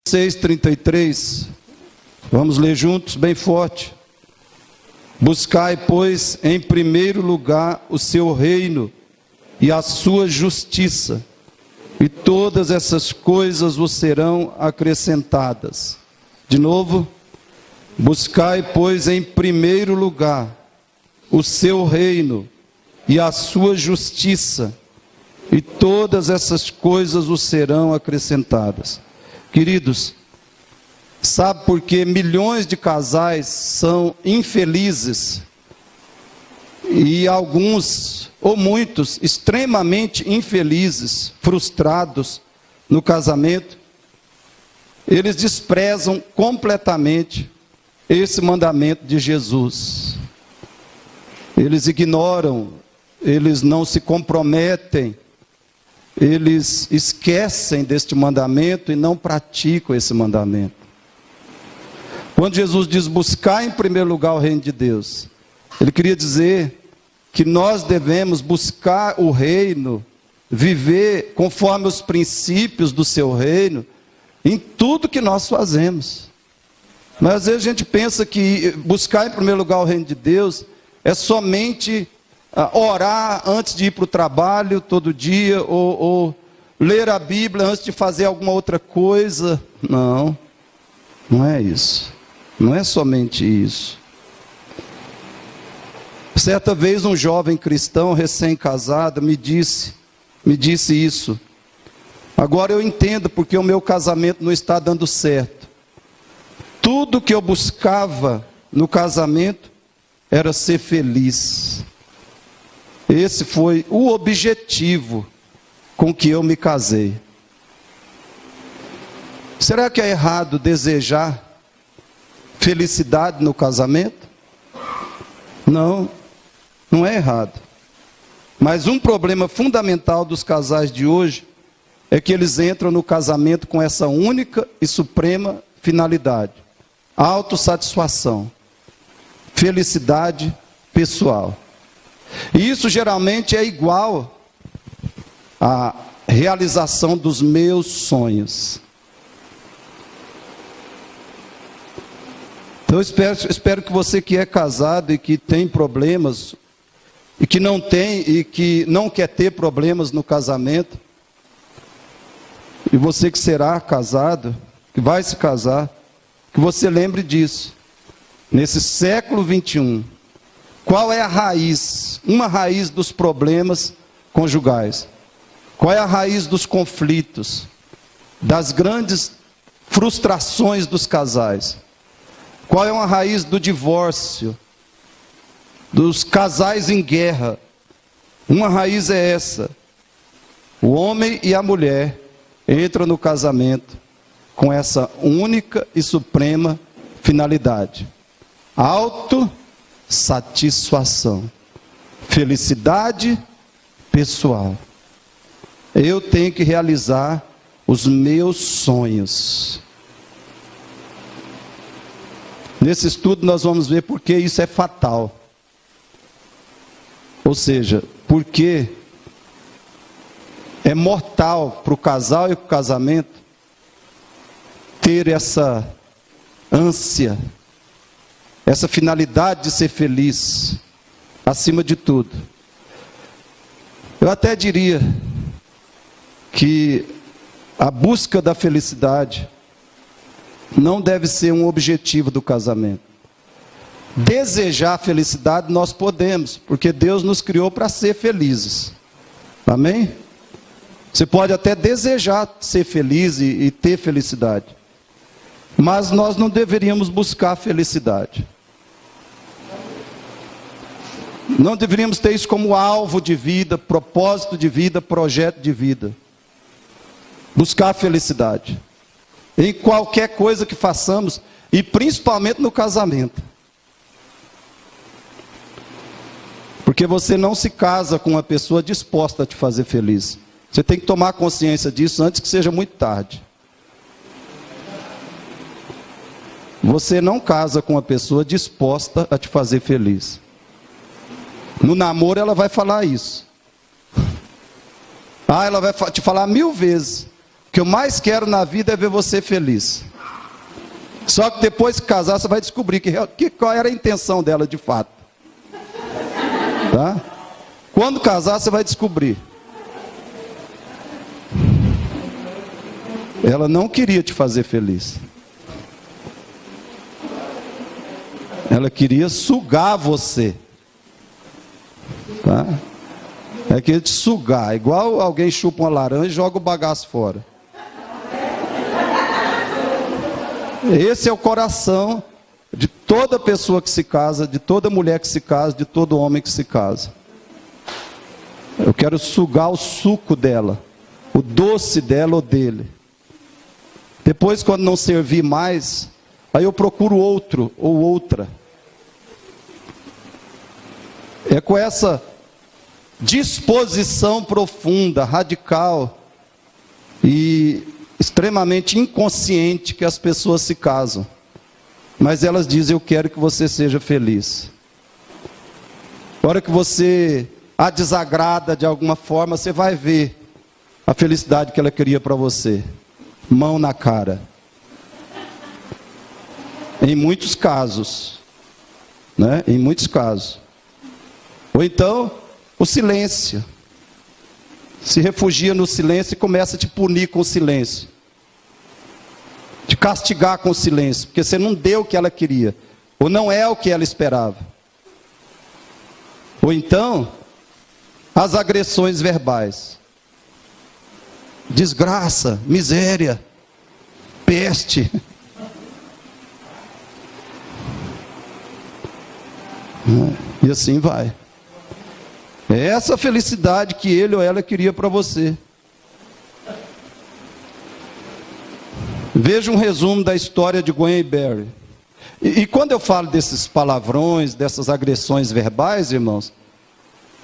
6:33, vamos ler juntos, bem forte. Buscai, pois, em primeiro lugar o seu reino e a sua justiça, e todas essas coisas vos serão acrescentadas. De novo, buscai, pois, em primeiro lugar o seu reino e a sua justiça, e todas essas coisas vos serão acrescentadas. Queridos, sabe por que milhões de casais são infelizes e alguns, ou muitos, extremamente infelizes, frustrados no casamento? Eles desprezam completamente esse mandamento de Jesus. Eles ignoram, eles não se comprometem, eles esquecem deste mandamento e não praticam esse mandamento. Quando Jesus diz buscar em primeiro lugar o reino de Deus, Ele queria dizer que nós devemos buscar o reino, viver conforme os princípios do seu reino, em tudo que nós fazemos. Mas às vezes a gente pensa que buscar em primeiro lugar o reino de Deus é somente orar antes de ir para o trabalho todo dia, ou ler a Bíblia antes de fazer alguma outra coisa. Não, não é isso. Não é somente isso. Certa vez um jovem cristão recém-casado me disse isso. Agora eu entendo porque o meu casamento não está dando certo. Tudo que eu buscava no casamento era ser feliz. Esse foi o objetivo com que eu me casei. Será que é errado desejar felicidade no casamento? Não, não é errado. Mas um problema fundamental dos casais de hoje é que eles entram no casamento com essa única e suprema finalidade: autossatisfação, felicidade pessoal. E isso geralmente é igual à realização dos meus sonhos. Então eu espero que você que é casado e que tem problemas, e que não quer ter problemas no casamento, e você que será casado, que vai se casar, que você lembre disso. Nesse século 21, qual é a raiz, uma raiz dos problemas conjugais? Qual é a raiz dos conflitos, das grandes frustrações dos casais? Qual é uma raiz do divórcio, dos casais em guerra? Uma raiz é essa: o homem e a mulher entram no casamento com essa única e suprema finalidade: autossatisfação, felicidade pessoal. Eu tenho que realizar os meus sonhos. Nesse estudo nós vamos ver por que isso é fatal. Ou seja, por que é mortal para o casal e para o casamento ter essa ânsia, essa finalidade de ser feliz, acima de tudo. Eu até diria que a busca da felicidade não deve ser um objetivo do casamento. Desejar a felicidade nós podemos, porque Deus nos criou para ser felizes. Amém? Você pode até desejar ser feliz e ter felicidade, mas nós não deveríamos buscar a felicidade. Não deveríamos ter isso como alvo de vida, propósito de vida, projeto de vida. Buscar a felicidade em qualquer coisa que façamos, e principalmente no casamento. Porque você não se casa com uma pessoa disposta a te fazer feliz. Você tem que tomar consciência disso antes que seja muito tarde. Você não casa com uma pessoa disposta a te fazer feliz. No namoro ela vai falar isso. Ela vai te falar 1000 vezes que eu mais quero na vida é ver você feliz. Só que depois que casar, você vai descobrir qual era a intenção dela de fato. Tá? Quando casar, você vai descobrir. Ela não queria te fazer feliz. Ela queria sugar você. Tá? É querer te sugar. Igual alguém chupa uma laranja e joga o bagaço fora. Esse é o coração de toda pessoa que se casa, de toda mulher que se casa, de todo homem que se casa. Eu quero sugar o suco dela, o doce dela ou dele. Depois, quando não servir mais, aí eu procuro outro ou outra. É com essa disposição profunda, radical e extremamente inconsciente que as pessoas se casam. Mas elas dizem: eu quero que você seja feliz. Na hora que você a desagrada de alguma forma, você vai ver a felicidade que ela queria para você. Mão na cara. Em muitos casos. Né? Em muitos casos. Ou então, o silêncio. Se refugia no silêncio e começa a te punir com o silêncio. Te castigar com o silêncio. Porque você não deu o que ela queria. Ou não é o que ela esperava. Ou então, as agressões verbais. Desgraça, miséria, peste. E assim vai. É essa felicidade que ele ou ela queria para você. Veja um resumo da história de Gwen e Barry. E quando eu falo desses palavrões, dessas agressões verbais, irmãos,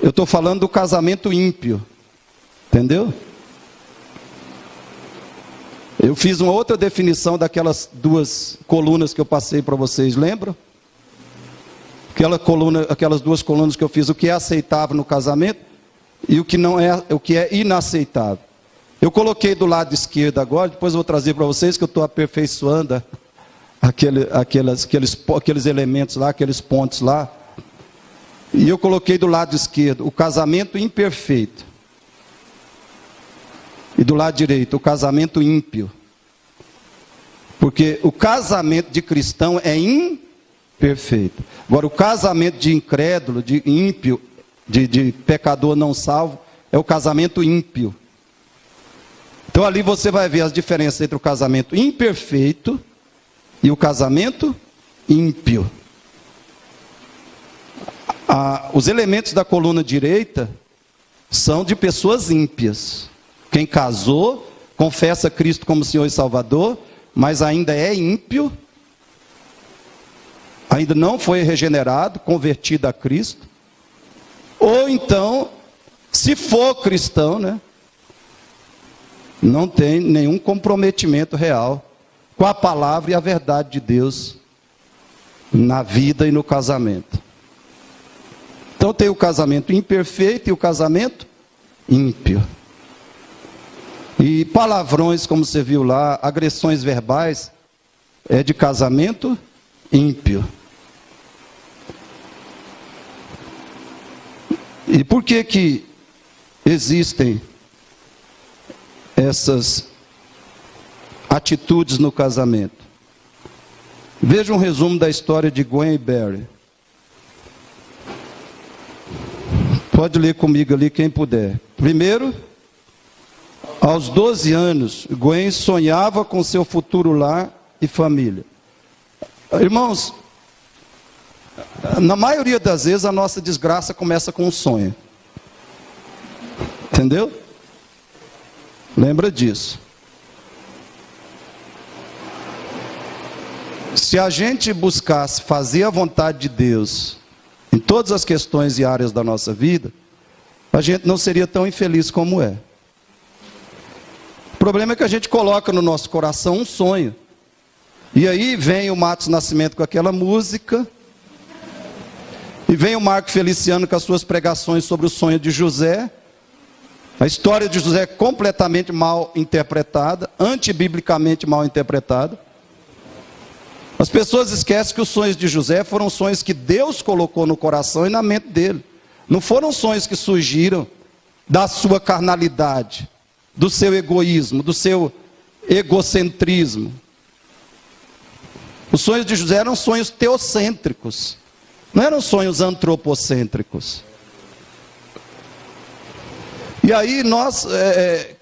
eu estou falando do casamento ímpio. Entendeu? Eu fiz uma outra definição daquelas duas colunas que eu passei para vocês, lembram? Aquelas duas colunas que eu fiz, o que é aceitável no casamento e o que não é, o que é inaceitável. Eu coloquei do lado esquerdo agora, depois eu vou trazer para vocês que eu estou aperfeiçoando aqueles elementos lá, aqueles pontos lá. E eu coloquei do lado esquerdo o casamento imperfeito. E do lado direito, o casamento ímpio. Porque o casamento de cristão é imperfeito. Agora, o casamento de incrédulo, de ímpio, de pecador não salvo, é o casamento ímpio. Então ali você vai ver as diferenças entre o casamento imperfeito e o casamento ímpio. Os elementos da coluna direita são de pessoas ímpias. Quem casou, confessa Cristo como Senhor e Salvador, mas ainda é ímpio, ainda não foi regenerado, convertido a Cristo. Ou então, se for cristão, né, não tem nenhum comprometimento real com a palavra e a verdade de Deus na vida e no casamento. Então tem o casamento imperfeito e o casamento ímpio. E palavrões, como você viu lá, agressões verbais, é de casamento ímpio. E por que existem essas atitudes no casamento? Veja um resumo da história de Gwen e Barry. Pode ler comigo ali quem puder. Primeiro, aos 12 anos, Gwen sonhava com seu futuro lar e família. Irmãos, na maioria das vezes a nossa desgraça começa com um sonho. Entendeu? Lembra disso. Se a gente buscasse fazer a vontade de Deus em todas as questões e áreas da nossa vida, a gente não seria tão infeliz como é. O problema é que a gente coloca no nosso coração um sonho. E aí vem o Matos Nascimento com aquela música, e vem o Marco Feliciano com as suas pregações sobre o sonho de José, A história de José é completamente mal interpretada, antibiblicamente mal interpretada. As pessoas esquecem que os sonhos de José foram sonhos que Deus colocou no coração e na mente dele. Não foram sonhos que surgiram da sua carnalidade, do seu egoísmo, do seu egocentrismo. Os sonhos de José eram sonhos teocêntricos, não eram sonhos antropocêntricos. E aí nós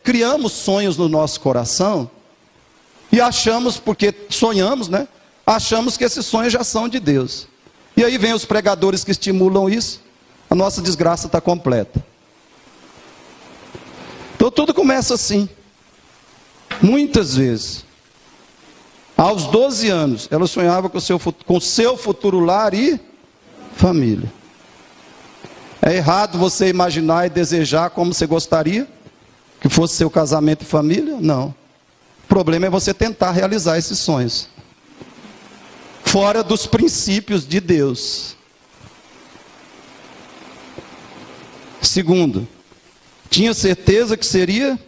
criamos sonhos no nosso coração e achamos, porque sonhamos, né? Achamos que esses sonhos já são de Deus. E aí vem os pregadores que estimulam isso, a nossa desgraça está completa. Então tudo começa assim. Muitas vezes, aos 12 anos, ela sonhava com seu futuro lar e família. É errado você imaginar e desejar como você gostaria que fosse seu casamento e família? Não. O problema é você tentar realizar esses sonhos fora dos princípios de Deus. Segundo, tinha certeza que seria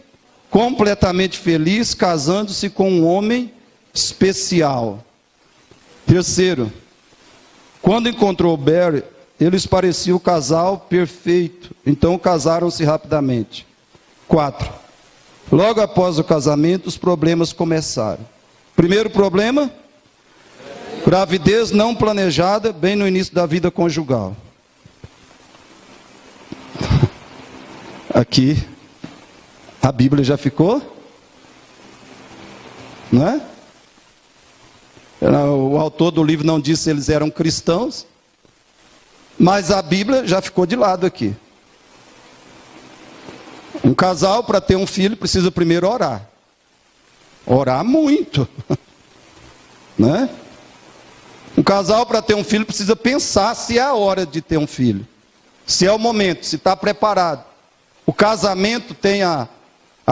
completamente feliz casando-se com um homem especial. Terceiro, quando encontrou Barry, eles pareciam o casal perfeito, então casaram-se rapidamente. 4, logo após o casamento, os problemas começaram. Primeiro problema, gravidez não planejada, bem no início da vida conjugal. Aqui, a Bíblia já ficou, não é? O autor do livro não disse se eles eram cristãos, mas a Bíblia já ficou de lado aqui. Um casal, para ter um filho, precisa primeiro orar. Orar muito. Né? Um casal, para ter um filho, precisa pensar se é a hora de ter um filho. Se é o momento, se está preparado. O casamento tem a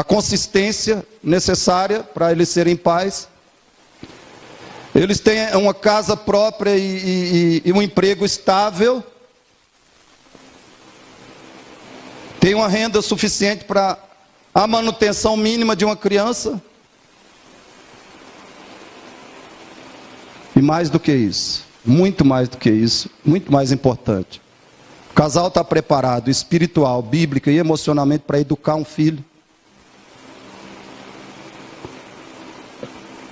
consistência necessária para eles serem pais. Eles têm uma casa própria e um emprego estável. Tem uma renda suficiente para a manutenção mínima de uma criança. E mais do que isso, muito mais do que isso, muito mais importante. O casal está preparado espiritual, bíblica e emocionalmente para educar um filho.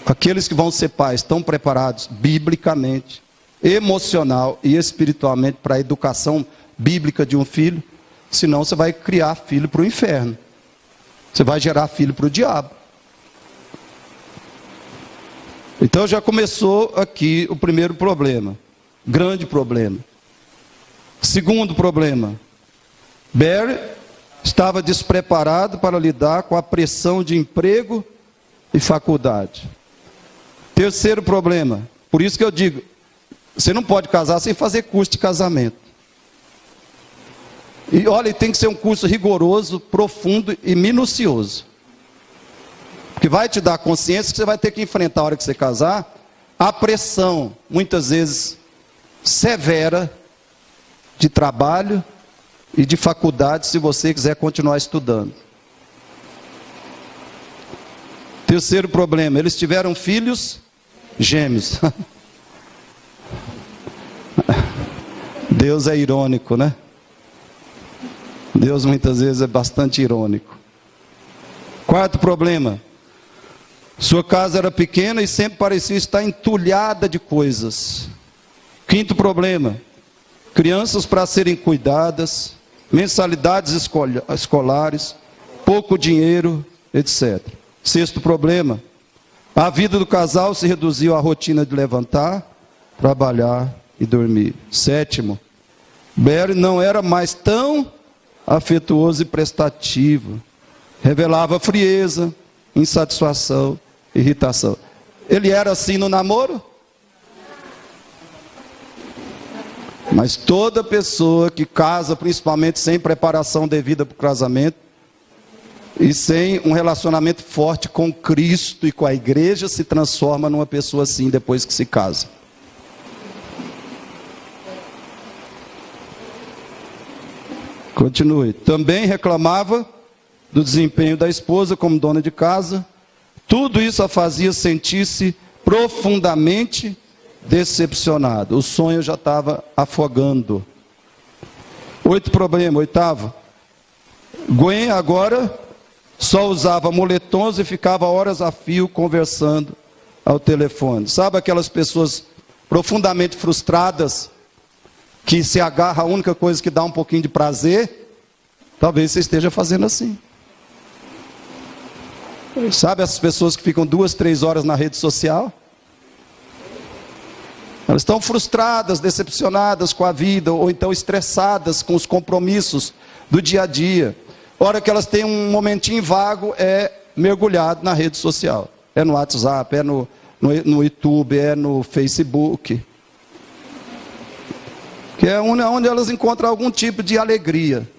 Aqueles que vão ser pais estão preparados biblicamente, emocional e espiritualmente para a educação bíblica de um filho. Senão você vai criar filho para o inferno. Você vai gerar filho para o diabo. Então já começou aqui o primeiro problema. Grande problema. Segundo problema. Barry estava despreparado para lidar com a pressão de emprego e faculdade. Terceiro problema. Por isso que eu digo, você não pode casar sem fazer curso de casamento. E olha, tem que ser um curso rigoroso, profundo e minucioso. Porque vai te dar consciência que você vai ter que enfrentar, a hora que você casar, a pressão, muitas vezes severa, de trabalho e de faculdade, se você quiser continuar estudando. Terceiro problema, eles tiveram filhos gêmeos. Deus é irônico, né? Deus muitas vezes é bastante irônico. Quarto problema. Sua casa era pequena e sempre parecia estar entulhada de coisas. Quinto problema. Crianças para serem cuidadas, mensalidades escolares, pouco dinheiro, etc. Sexto problema. A vida do casal se reduziu à rotina de levantar, trabalhar e dormir. Sétimo. Barry não era mais tão afetuoso e prestativo, revelava frieza, insatisfação, irritação. Ele era assim no namoro? Mas toda pessoa que casa, principalmente sem preparação devida para o casamento, e sem um relacionamento forte com Cristo e com a igreja, se transforma numa pessoa assim depois que se casa. Continue. Também reclamava do desempenho da esposa como dona de casa. Tudo isso a fazia sentir-se profundamente decepcionada. O sonho já estava afogando. Oitavo. Gwen agora só usava moletons e ficava horas a fio conversando ao telefone. Sabe aquelas pessoas profundamente frustradas que se agarra a única coisa que dá um pouquinho de prazer? Talvez você esteja fazendo assim. Sabe essas pessoas que ficam 2, 3 horas na rede social? Elas estão frustradas, decepcionadas com a vida, ou então estressadas com os compromissos do dia a dia. A hora que elas têm um momentinho vago, é mergulhado na rede social. É no WhatsApp, é no YouTube, é no Facebook. Que é onde elas encontram algum tipo de alegria.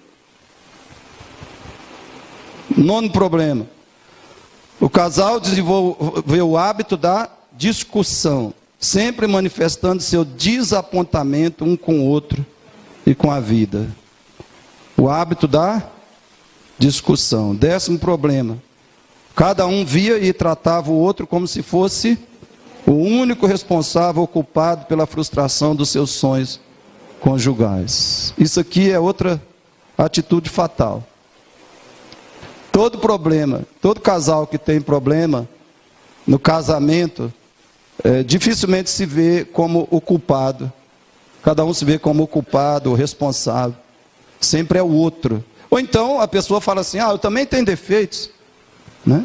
9º problema. O casal desenvolveu o hábito da discussão, sempre manifestando seu desapontamento um com o outro e com a vida. O hábito da discussão. 10º problema. Cada um via e tratava o outro como se fosse o único responsável ou culpado pela frustração dos seus sonhos conjugais. Isso aqui é outra atitude fatal. Todo problema, todo casal que tem problema no casamento, dificilmente se vê como o culpado. Cada um se vê como o culpado, o responsável. Sempre é o outro. Ou então a pessoa fala assim, eu também tenho defeitos, né?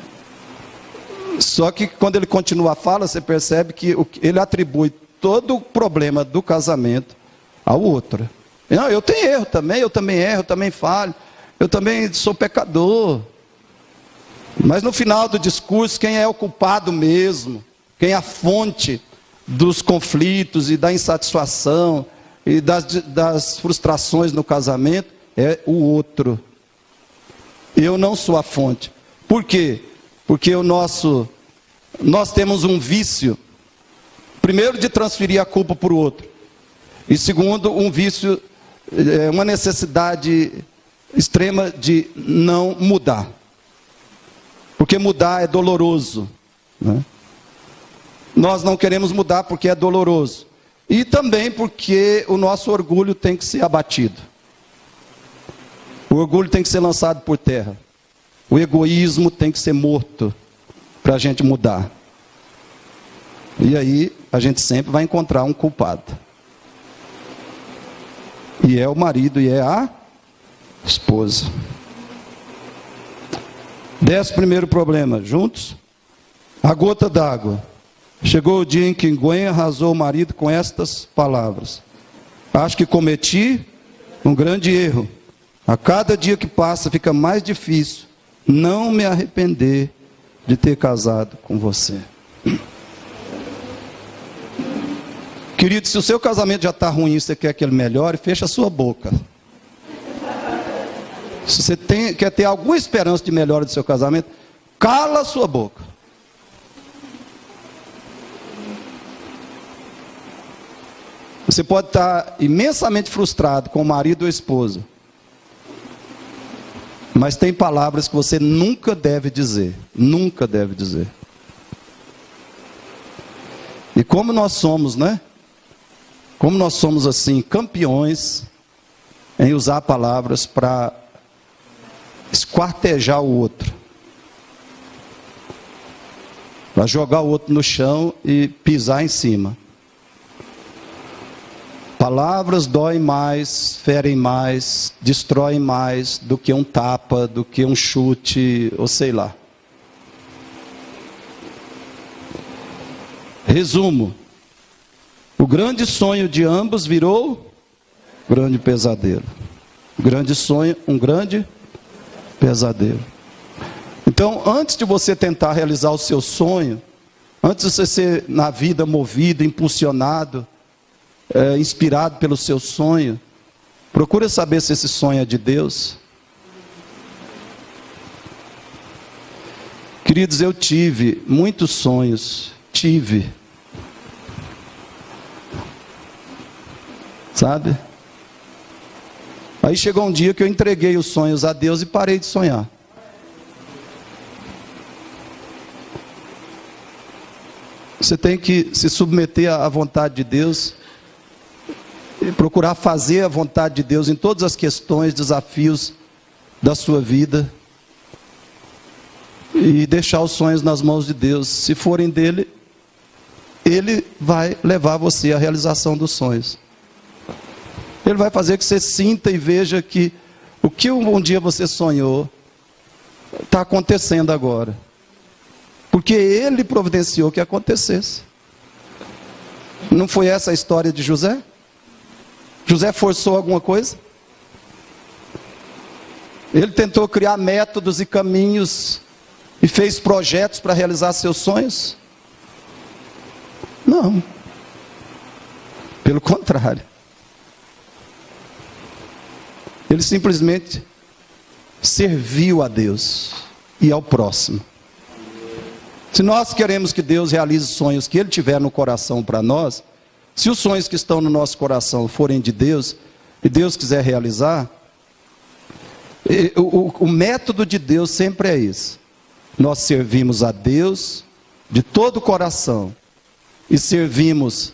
Só que quando ele continua a fala, você percebe que ele atribui todo o problema do casamento ao outro. Não, eu tenho erro também, eu também erro, eu também falho, eu também sou pecador. Mas no final do discurso, quem é o culpado mesmo, quem é a fonte dos conflitos e da insatisfação e das frustrações no casamento, é o outro. Eu não sou a fonte. Por quê? Porque nós temos um vício, primeiro, de transferir a culpa para o outro. E segundo, um vício, uma necessidade extrema de não mudar. Porque mudar é doloroso, né? Nós não queremos mudar porque é doloroso. E também porque o nosso orgulho tem que ser abatido. O orgulho tem que ser lançado por terra. O egoísmo tem que ser morto para a gente mudar. E aí a gente sempre vai encontrar um culpado. E é o marido e é a esposa. 11º problema, juntos? A gota d'água. Chegou o dia em que Gwen arrasou o marido com estas palavras: acho que cometi um grande erro. A cada dia que passa fica mais difícil não me arrepender de ter casado com você. Querido, se o seu casamento já está ruim e você quer que ele melhore, fecha a sua boca. Se você quer ter alguma esperança de melhora do seu casamento, cala a sua boca. Você pode estar imensamente frustrado com o marido ou a esposa, mas tem palavras que você nunca deve dizer. Nunca deve dizer. E como nós somos, né? Como nós somos assim, campeões em usar palavras para esquartejar o outro, para jogar o outro no chão e pisar em cima. Palavras doem mais, ferem mais, destroem mais do que um tapa, do que um chute, ou sei lá. Resumo: o grande sonho de ambos virou grande pesadelo. Grande sonho, um grande pesadelo. Então, antes de você tentar realizar o seu sonho, antes de você ser na vida movido, impulsionado, inspirado pelo seu sonho, procure saber se esse sonho é de Deus. Queridos, eu tive muitos sonhos, sabe? Aí chegou um dia que eu entreguei os sonhos a Deus e parei de sonhar. Você tem que se submeter à vontade de Deus e procurar fazer a vontade de Deus em todas as questões, desafios da sua vida e deixar os sonhos nas mãos de Deus. Se forem dele, ele vai levar você à realização dos sonhos. Ele vai fazer que você sinta e veja que o que um dia você sonhou está acontecendo agora. Porque ele providenciou que acontecesse. Não foi essa a história de José? José forçou alguma coisa? Ele tentou criar métodos e caminhos e fez projetos para realizar seus sonhos? Não. Pelo contrário. Ele simplesmente serviu a Deus e ao próximo. Se nós queremos que Deus realize sonhos que Ele tiver no coração para nós, se os sonhos que estão no nosso coração forem de Deus, e Deus quiser realizar, o método de Deus sempre é esse. Nós servimos a Deus de todo o coração, e servimos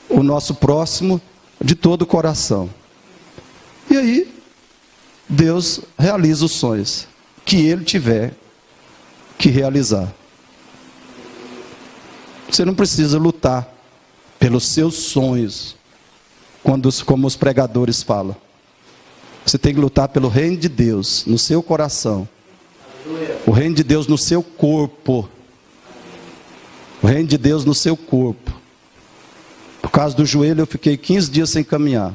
o nosso próximo de todo o coração. E aí, Deus realiza os sonhos que Ele tiver que realizar. Você não precisa lutar pelos seus sonhos, como os pregadores falam. Você tem que lutar pelo reino de Deus no seu coração, o reino de Deus no seu corpo, o reino de Deus no seu corpo. Por causa do joelho eu fiquei 15 dias sem caminhar.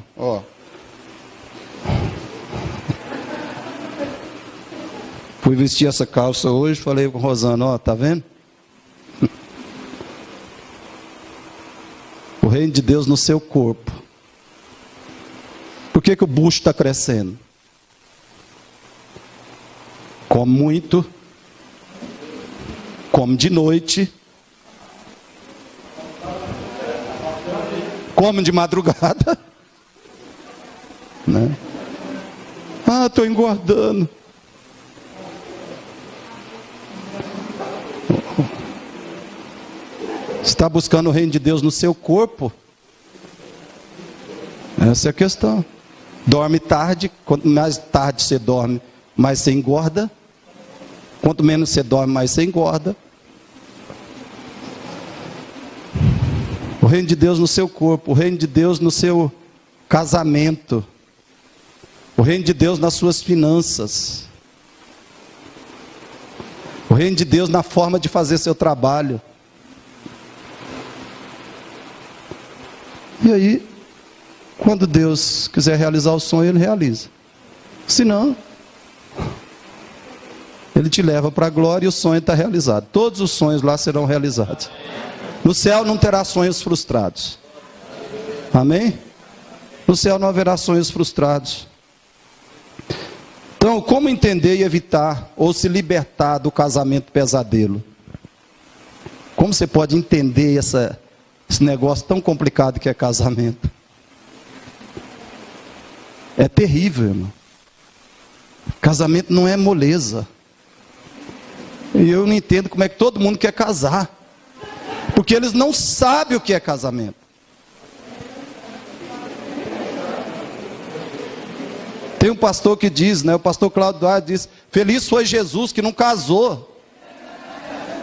Fui vestir essa calça hoje, falei com o Rosana, tá vendo? O reino de Deus no seu corpo. Por que o bucho está crescendo? Come muito, come de noite, come de madrugada, né? Estou engordando. Está buscando o reino de Deus no seu corpo? Essa é a questão. Dorme tarde, quanto mais tarde você dorme, mais você engorda. Quanto menos você dorme, mais você engorda. O reino de Deus no seu corpo, o reino de Deus no seu casamento, o reino de Deus nas suas finanças, o reino de Deus na forma de fazer seu trabalho. E aí, quando Deus quiser realizar o sonho, Ele realiza. Se não, Ele te leva para a glória e o sonho está realizado. Todos os sonhos lá serão realizados. No céu não terá sonhos frustrados. Amém? No céu não haverá sonhos frustrados. Então, como entender e evitar ou se libertar do casamento pesadelo? Como você pode entender esse negócio tão complicado que é casamento? É terrível, irmão. Casamento não é moleza. E eu não entendo como é que todo mundo quer casar. Porque eles não sabem o que é casamento. Tem um pastor que diz, o pastor Cláudio Duarte diz: feliz foi Jesus que não casou.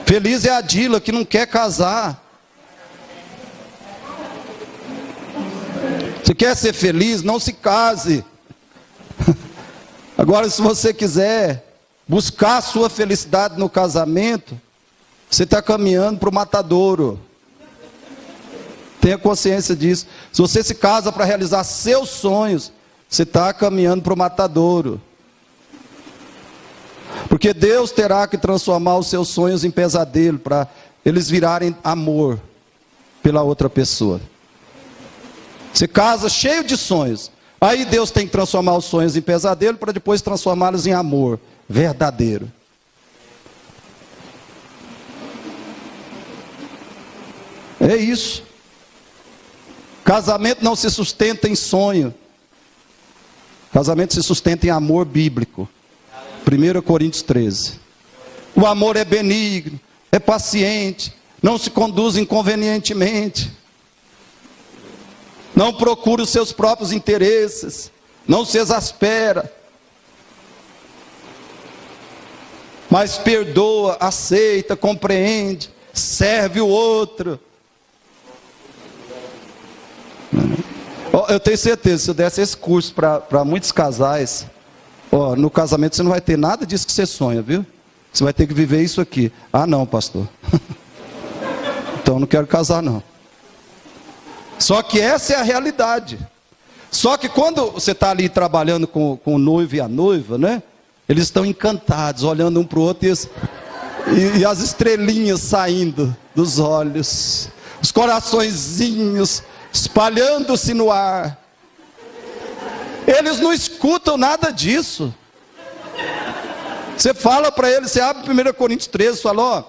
Feliz é a Dila que não quer casar. Se quer ser feliz, não se case. Agora, se você quiser buscar a sua felicidade no casamento, você está caminhando para o matadouro. Tenha consciência disso. Se você se casa para realizar seus sonhos, você está caminhando para o matadouro. Porque Deus terá que transformar os seus sonhos em pesadelo, para eles virarem amor pela outra pessoa. Você casa cheio de sonhos. Aí Deus tem que transformar os sonhos em pesadelo, para depois transformá-los em amor verdadeiro. É isso. Casamento não se sustenta em sonho. Casamento se sustenta em amor bíblico. 1 Coríntios 13. O amor é benigno, é paciente, não se conduz inconvenientemente, não procura os seus próprios interesses, não se exaspera, mas perdoa, aceita, compreende, serve o outro. Eu tenho certeza, se eu desse esse curso para muitos casais, no casamento você não vai ter nada disso que você sonha, viu? Você vai ter que viver isso aqui. Ah, não, pastor. Então eu não quero casar, não. Só que essa é a realidade. Só que quando você está ali trabalhando com o noivo e a noiva, né? Eles estão encantados, olhando um para o outro e as estrelinhas saindo dos olhos, os coraçõezinhos espalhando-se no ar. Eles não escutam nada disso. Você fala para eles, você abre 1 Coríntios 13, fala, ó,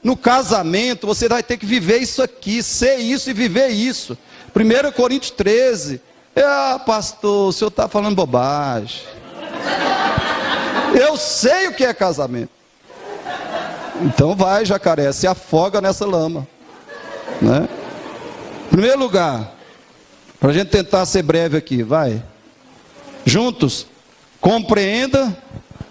no casamento você vai ter que viver isso aqui, ser isso e viver isso. 1 Coríntios 13, pastor, o senhor está falando bobagem. Eu sei o que é casamento. Então vai, jacaré, se afoga nessa lama, né? Em primeiro lugar, para a gente tentar ser breve aqui, vai. Juntos, compreenda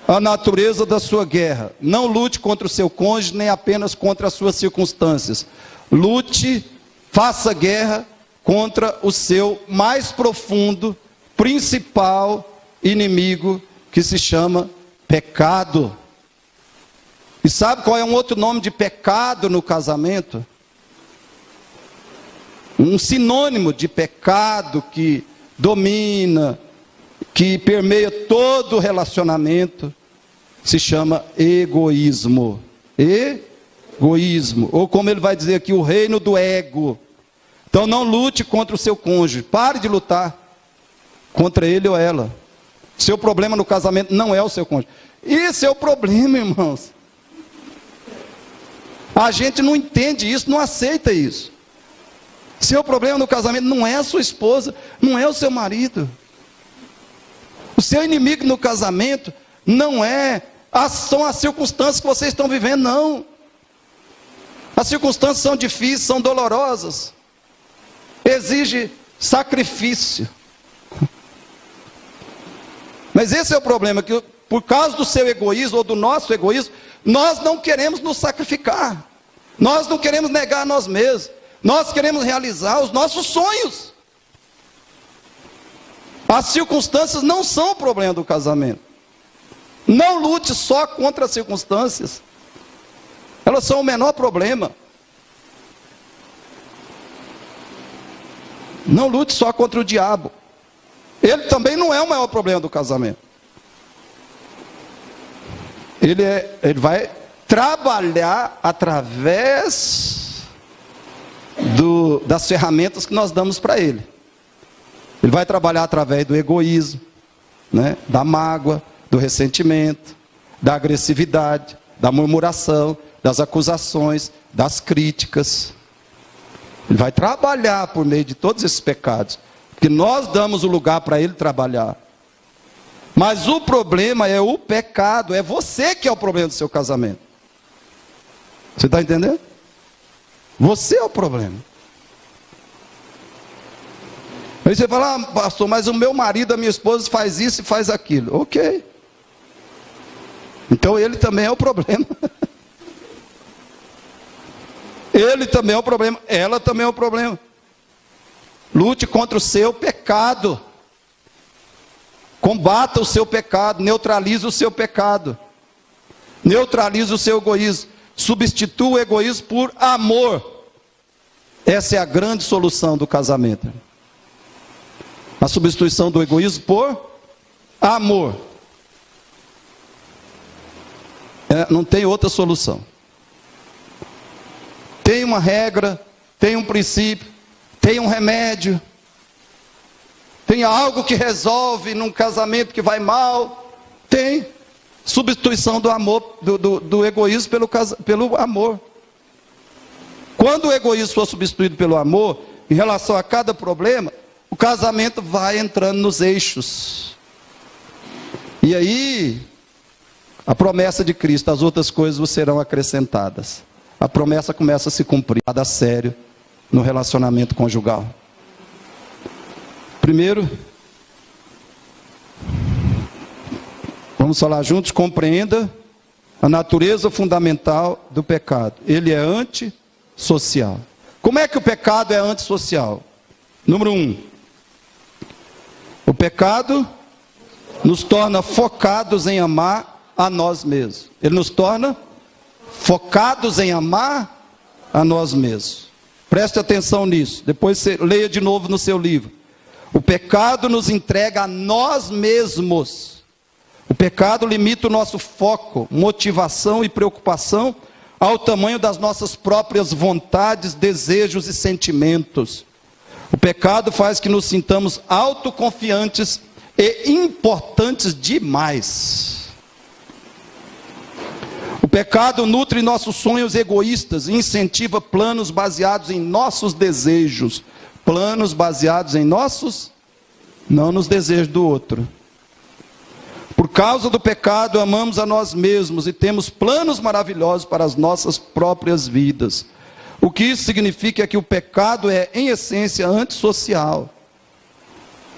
a natureza da sua guerra. Não lute contra o seu cônjuge, nem apenas contra as suas circunstâncias. Lute, faça guerra contra o seu mais profundo, principal inimigo, que se chama pecado. E sabe qual é um outro nome de pecado no casamento? Um sinônimo de pecado que domina, que permeia todo relacionamento, se chama egoísmo. Egoísmo. Ou como ele vai dizer aqui, o reino do ego. Então não lute contra o seu cônjuge. Pare de lutar contra ele ou ela. Seu problema no casamento não é o seu cônjuge. Esse é o problema, irmãos. A gente não entende isso, não aceita isso. Seu problema no casamento não é a sua esposa, não é o seu marido. O seu inimigo no casamento não são as circunstâncias que vocês estão vivendo, não. As circunstâncias são difíceis, são dolorosas. Exige sacrifício. Mas esse é o problema, que por causa do seu egoísmo ou do nosso egoísmo, nós não queremos nos sacrificar. Nós não queremos negar a nós mesmos. Nós queremos realizar os nossos sonhos. As circunstâncias não são o problema do casamento. Não lute só contra as circunstâncias. Elas são o menor problema. Não lute só contra o diabo. Ele também não é o maior problema do casamento. Ele vai trabalhar através das ferramentas que nós damos para ele. Ele vai trabalhar através do egoísmo, né? Da mágoa, do ressentimento, da agressividade, da murmuração, das acusações, das críticas. Ele vai trabalhar por meio de todos esses pecados, porque nós damos o lugar para ele trabalhar. Mas o problema é o pecado, é você que é o problema do seu casamento. Você está entendendo? Você é o problema. Aí você fala, pastor, mas o meu marido, a minha esposa faz isso e faz aquilo. Ok. Então ele também é o problema. Ele também é o problema, ela também é o problema. Lute contra o seu pecado. Combata o seu pecado, neutralize o seu pecado. Neutralize o seu egoísmo. Substitua o egoísmo por amor. Essa é a grande solução do casamento. A substituição do egoísmo por amor. Não tem outra solução. Tem uma regra, tem um princípio, tem um remédio. Tem algo que resolve num casamento que vai mal. Tem. Substituição do amor, do egoísmo pelo amor. Quando o egoísmo for substituído pelo amor, em relação a cada problema, o casamento vai entrando nos eixos. E aí, a promessa de Cristo, as outras coisas vos serão acrescentadas. a promessa começa a se cumprir, a sério, no relacionamento conjugal. Primeiro, vamos falar juntos, compreenda a natureza fundamental do pecado. Ele é antissocial. Como é que o pecado é antissocial? Número 1, o pecado nos torna focados em amar a nós mesmos. Ele nos torna focados em amar a nós mesmos. Preste atenção nisso. Depois você leia de novo no seu livro. O pecado nos entrega a nós mesmos. O pecado limita o nosso foco, motivação e preocupação ao tamanho das nossas próprias vontades, desejos e sentimentos. O pecado faz que nos sintamos autoconfiantes e importantes demais. O pecado nutre nossos sonhos egoístas e incentiva planos baseados em nossos desejos. Planos baseados em nossos, não nos desejos do outro. Por causa do pecado, amamos a nós mesmos e temos planos maravilhosos para as nossas próprias vidas. O que isso significa é que o pecado é, em essência, antissocial.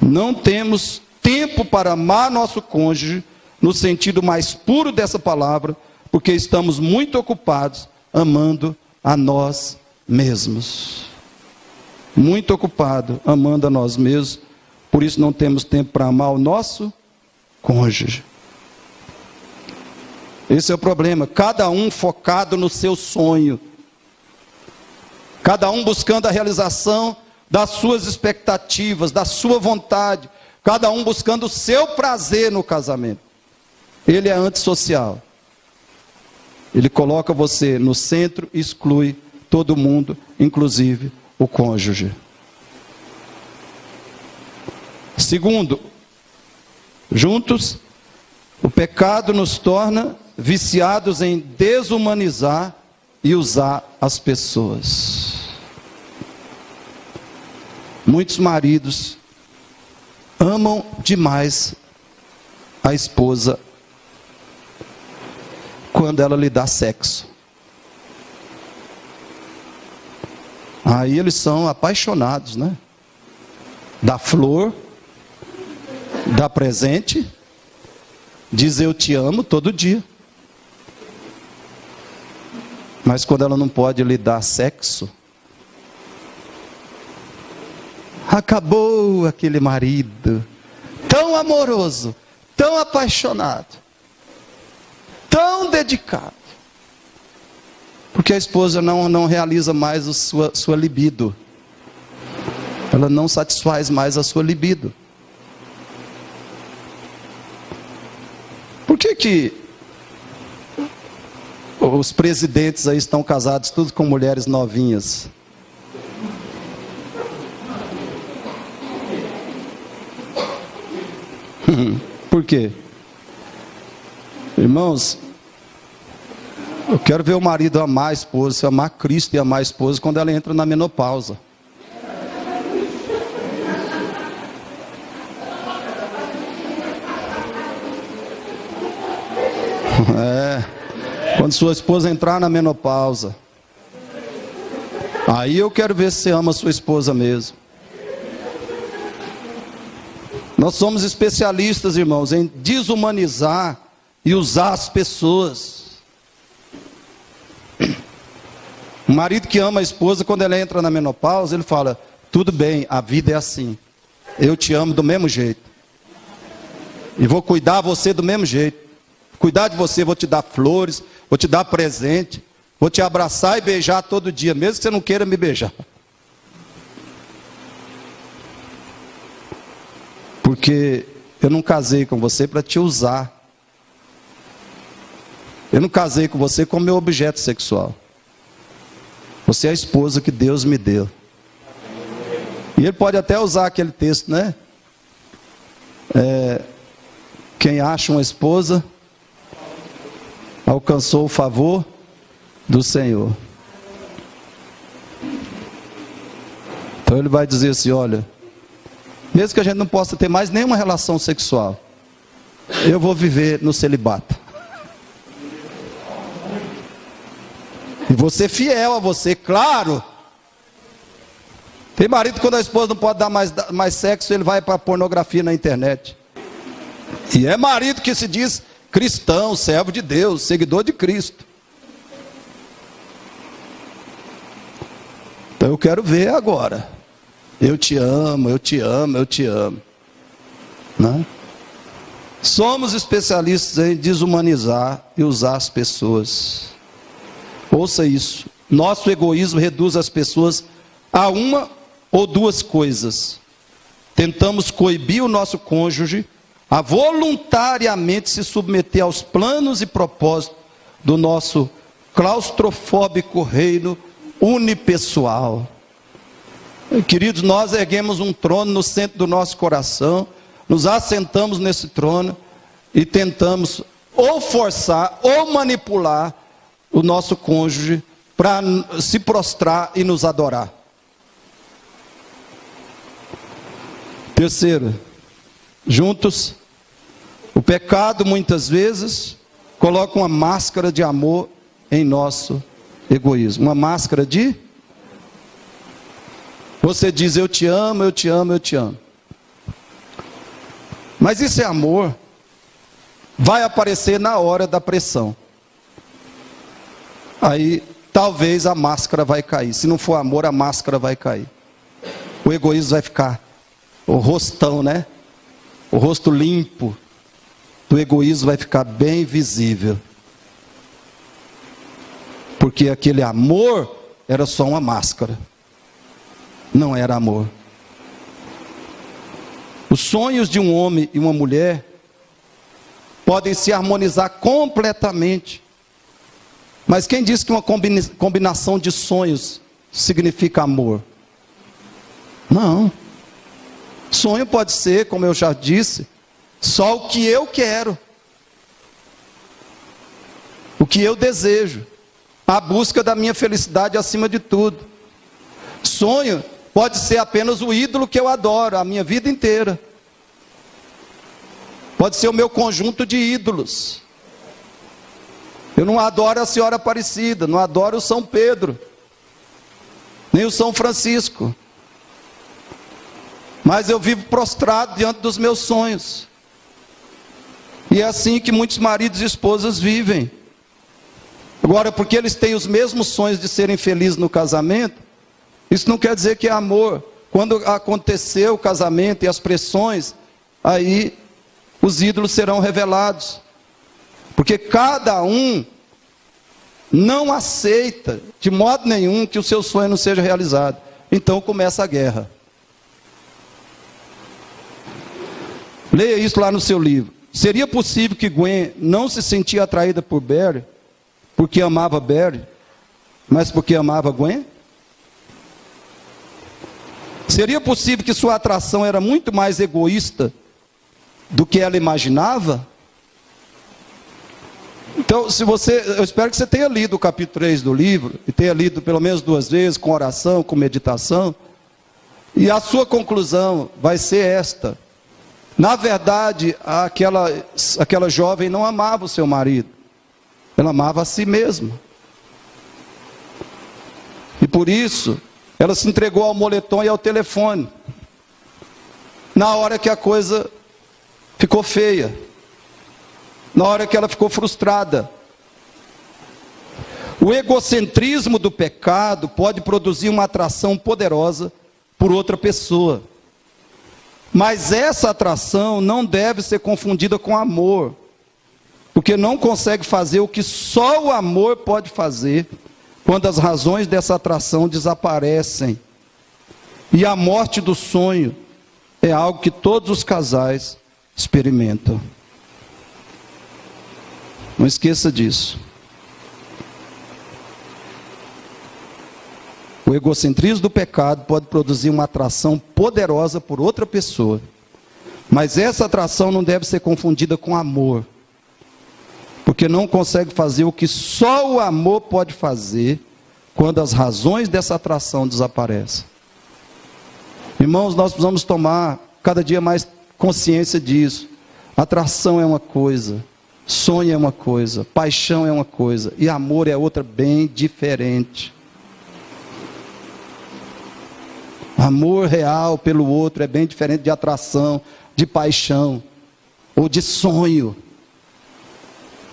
Não temos tempo para amar nosso cônjuge, no sentido mais puro dessa palavra, porque estamos muito ocupados amando a nós mesmos. Muito ocupado amando a nós mesmos, por isso não temos tempo para amar o nosso cônjuge. Esse é o problema. Cada um focado no seu sonho, cada um buscando a realização das suas expectativas, da sua vontade, cada um buscando o seu prazer no casamento. Ele é antissocial. Ele coloca você no centro e exclui todo mundo, inclusive o cônjuge. Segundo, juntos, o pecado nos torna viciados em desumanizar e usar as pessoas. Muitos maridos amam demais a esposa quando ela lhe dá sexo. Aí eles são apaixonados, né? Dá flor, dá presente, diz eu te amo todo dia. Mas quando ela não pode lhe dar sexo, acabou aquele marido tão amoroso, tão apaixonado, tão dedicado. Porque a esposa não realiza mais a sua libido. Ela não satisfaz mais a sua libido. Por que os presidentes aí estão casados todos com mulheres novinhas? Por quê? Irmãos, eu quero ver o marido amar a esposa, se amar Cristo e amar a esposa quando ela entra na menopausa. Quando sua esposa entrar na menopausa, aí eu quero ver se você ama a sua esposa mesmo. Nós somos especialistas, irmãos, em desumanizar e usar as pessoas. O marido que ama a esposa, quando ela entra na menopausa, ele fala: tudo bem, a vida é assim, eu te amo do mesmo jeito, e vou cuidar de você do mesmo jeito. Cuidar de você, vou te dar flores, vou te dar presente, vou te abraçar e beijar todo dia, mesmo que você não queira me beijar. Porque eu não casei com você para te usar. Eu não casei com você como meu objeto sexual. Você é a esposa que Deus me deu. E ele pode até usar aquele texto, né? Quem acha uma esposa alcançou o favor do Senhor. Então ele vai dizer assim: olha, mesmo que a gente não possa ter mais nenhuma relação sexual, eu vou viver no celibato. E você fiel a você, claro. Tem marido que quando a esposa não pode dar mais sexo, ele vai para pornografia na internet. E é marido que se diz cristão, servo de Deus, seguidor de Cristo. Então eu quero ver agora. Eu te amo, eu te amo, eu te amo. Né? Somos especialistas em desumanizar e usar as pessoas. Ouça isso. Nosso egoísmo reduz as pessoas a uma ou duas coisas. Tentamos coibir o nosso cônjuge a voluntariamente se submeter aos planos e propósitos do nosso claustrofóbico reino unipessoal. Queridos, nós erguemos um trono no centro do nosso coração, nos assentamos nesse trono e tentamos ou forçar ou manipular o nosso cônjuge para se prostrar e nos adorar. Terceiro, juntos, o pecado muitas vezes coloca uma máscara de amor em nosso egoísmo. Uma máscara de... Você diz, eu te amo, eu te amo, eu te amo. Mas isso é amor? Vai aparecer na hora da pressão. Aí, talvez a máscara vai cair. Se não for amor, a máscara vai cair. O egoísmo vai ficar, o rostão, né? O rosto limpo do egoísmo vai ficar bem visível. Porque aquele amor era só uma máscara. Não era amor. Os sonhos de um homem e uma mulher podem se harmonizar completamente. Mas quem disse que uma combinação de sonhos significa amor? Não. Sonho pode ser, como eu já disse, só o que eu quero. O que eu desejo. A busca da minha felicidade acima de tudo. Sonho pode ser apenas o ídolo que eu adoro a minha vida inteira. Pode ser o meu conjunto de ídolos. Eu não adoro a Senhora Aparecida, não adoro o São Pedro, nem o São Francisco. Mas eu vivo prostrado diante dos meus sonhos. E é assim que muitos maridos e esposas vivem. Agora, porque eles têm os mesmos sonhos de serem felizes no casamento, isso não quer dizer que é amor. Quando acontecer o casamento e as pressões, aí os ídolos serão revelados. Porque cada um não aceita de modo nenhum que o seu sonho não seja realizado. Então começa a guerra. Leia isso lá no seu livro. Seria possível que Gwen não se sentia atraída por Barry, porque amava Barry, mas porque amava Gwen? Seria possível que sua atração era muito mais egoísta do que ela imaginava? Então, eu espero que você tenha lido o capítulo 3 do livro, e tenha lido pelo menos 2 vezes, com oração, com meditação, e a sua conclusão vai ser esta: na verdade, aquela jovem não amava o seu marido, ela amava a si mesma, e por isso, ela se entregou ao moletom e ao telefone, na hora que a coisa ficou feia, na hora que ela ficou frustrada. O egocentrismo do pecado pode produzir uma atração poderosa por outra pessoa. Mas essa atração não deve ser confundida com amor. Porque não consegue fazer o que só o amor pode fazer quando as razões dessa atração desaparecem. E a morte do sonho é algo que todos os casais experimentam. Não esqueça disso. O egocentrismo do pecado pode produzir uma atração poderosa por outra pessoa. Mas essa atração não deve ser confundida com amor. Porque não consegue fazer o que só o amor pode fazer quando as razões dessa atração desaparecem. Irmãos, nós precisamos tomar cada dia mais consciência disso. Atração é uma coisa, Sonho é uma coisa, paixão é uma coisa, e amor é outra bem diferente. Amor real pelo outro é bem diferente de atração, de paixão ou de sonho.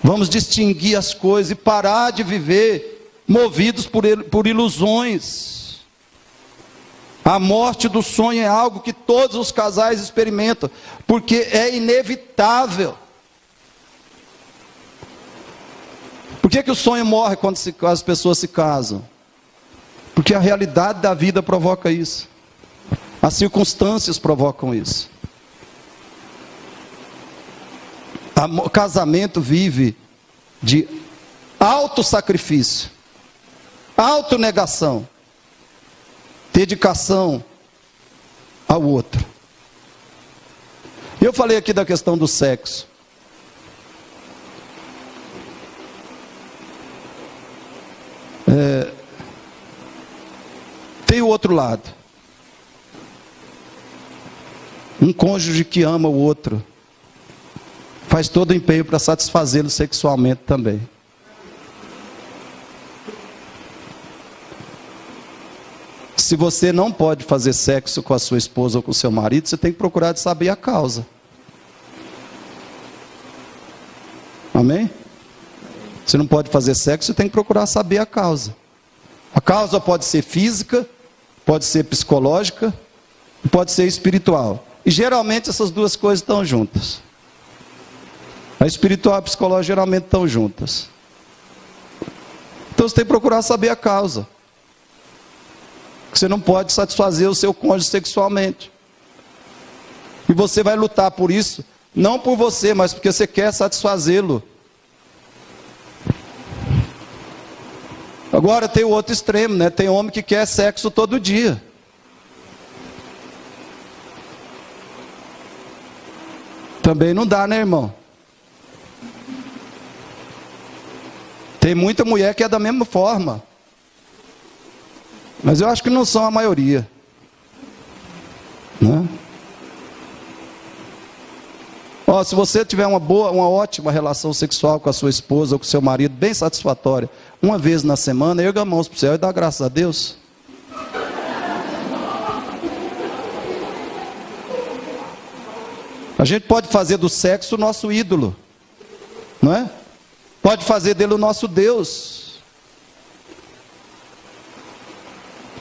Vamos distinguir as coisas e parar de viver movidos por ilusões. A morte do sonho é algo que todos os casais experimentam, porque é inevitável. Por que o sonho morre quando as pessoas se casam? Porque a realidade da vida provoca isso. As circunstâncias provocam isso. O casamento vive de autossacrifício, autonegação, dedicação ao outro. Eu falei aqui da questão do sexo. Tem o outro lado. Um cônjuge que ama o outro faz todo o empenho para satisfazê-lo sexualmente também. Se você não pode fazer sexo com a sua esposa ou com o seu marido, você tem que procurar saber a causa. Amém? Você não pode fazer sexo, você tem que procurar saber a causa. A causa pode ser física, pode ser psicológica, pode ser espiritual. E geralmente essas duas coisas estão juntas. A espiritual e a psicológica geralmente estão juntas. Então você tem que procurar saber a causa. Você não pode satisfazer o seu cônjuge sexualmente. E você vai lutar por isso, não por você, mas porque você quer satisfazê-lo. Agora tem o outro extremo, né? Tem homem que quer sexo todo dia. Também não dá, né, irmão? Tem muita mulher que é da mesma forma. Mas eu acho que não são a maioria. Né? Ó, se você tiver uma ótima relação sexual com a sua esposa ou com o seu marido, bem satisfatória, uma vez na semana, erga a mãos para o céu e dá graças a Deus. A gente pode fazer do sexo o nosso ídolo, não é? Pode fazer dele o nosso Deus.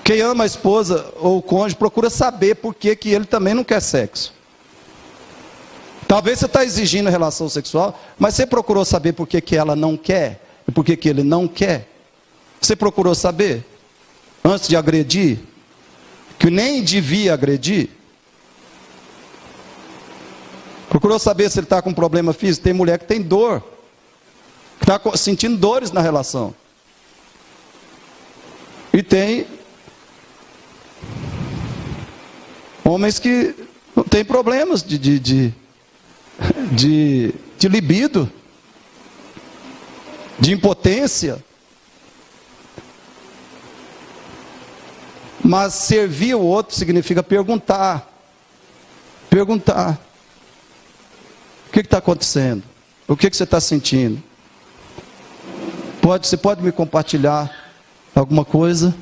Quem ama a esposa ou o cônjuge procura saber por que ele também não quer sexo. Talvez você está exigindo relação sexual, mas você procurou saber por que ela não quer e por que ele não quer. Você procurou saber antes de agredir, que nem devia agredir. Procurou saber se ele está com problema físico. Tem mulher que tem dor, que está sentindo dores na relação. E tem homens que não têm problemas de libido, de impotência. Mas servir o outro significa perguntar. Perguntar. O que está acontecendo? O que você está sentindo? Você pode me compartilhar alguma coisa?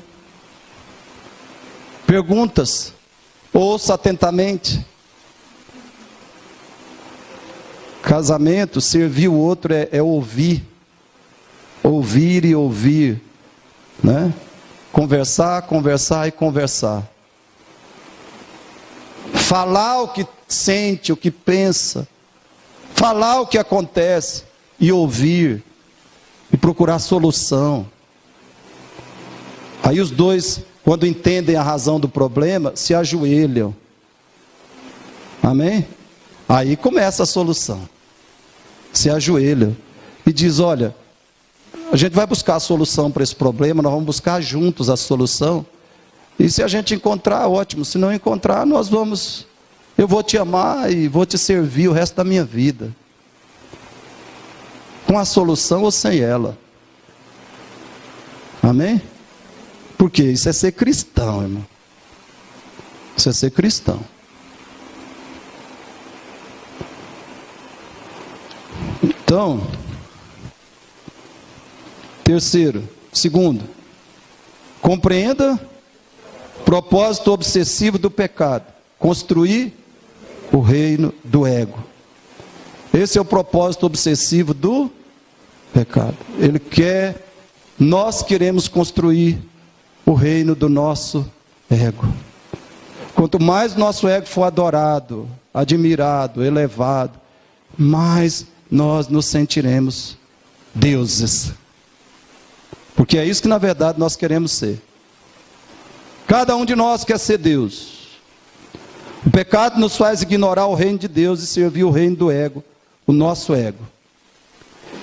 Perguntas. Ouça atentamente. Casamento, servir o outro é ouvir. Ouvir e ouvir. Né? Conversar, conversar e conversar. Falar o que sente, o que pensa. Falar o que acontece e ouvir. E procurar solução. Aí os dois, quando entendem a razão do problema, se ajoelham. Amém? Aí começa a solução. Se ajoelham e diz: olha, a gente vai buscar a solução para esse problema, nós vamos buscar juntos a solução. E se a gente encontrar, ótimo. Se não encontrar, eu vou te amar e vou te servir o resto da minha vida. Com a solução ou sem ela. Amém? Porque isso é ser cristão, irmão. Isso é ser cristão. Então, segundo, compreenda o propósito obsessivo do pecado: construir o reino do ego. Esse é o propósito obsessivo do pecado. Nós queremos construir o reino do nosso ego. Quanto mais nosso ego for adorado, admirado, elevado, mais nós nos sentiremos deuses. Porque é isso que na verdade nós queremos ser. Cada um de nós quer ser Deus. O pecado nos faz ignorar o reino de Deus e servir o reino do ego, o nosso ego.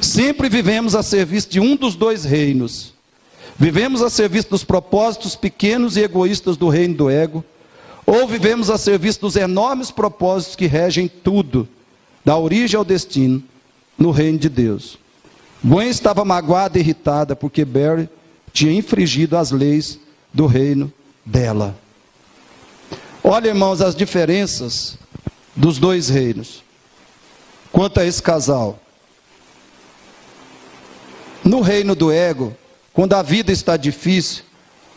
Sempre vivemos a serviço de um dos dois reinos. Vivemos a serviço dos propósitos pequenos e egoístas do reino do ego, ou vivemos a serviço dos enormes propósitos que regem tudo, da origem ao destino, no reino de Deus. Gwen estava magoada e irritada porque Barry tinha infringido as leis do reino dela. Olha, irmãos, as diferenças dos dois reinos. Quanto a esse casal, no reino do ego, quando a vida está difícil,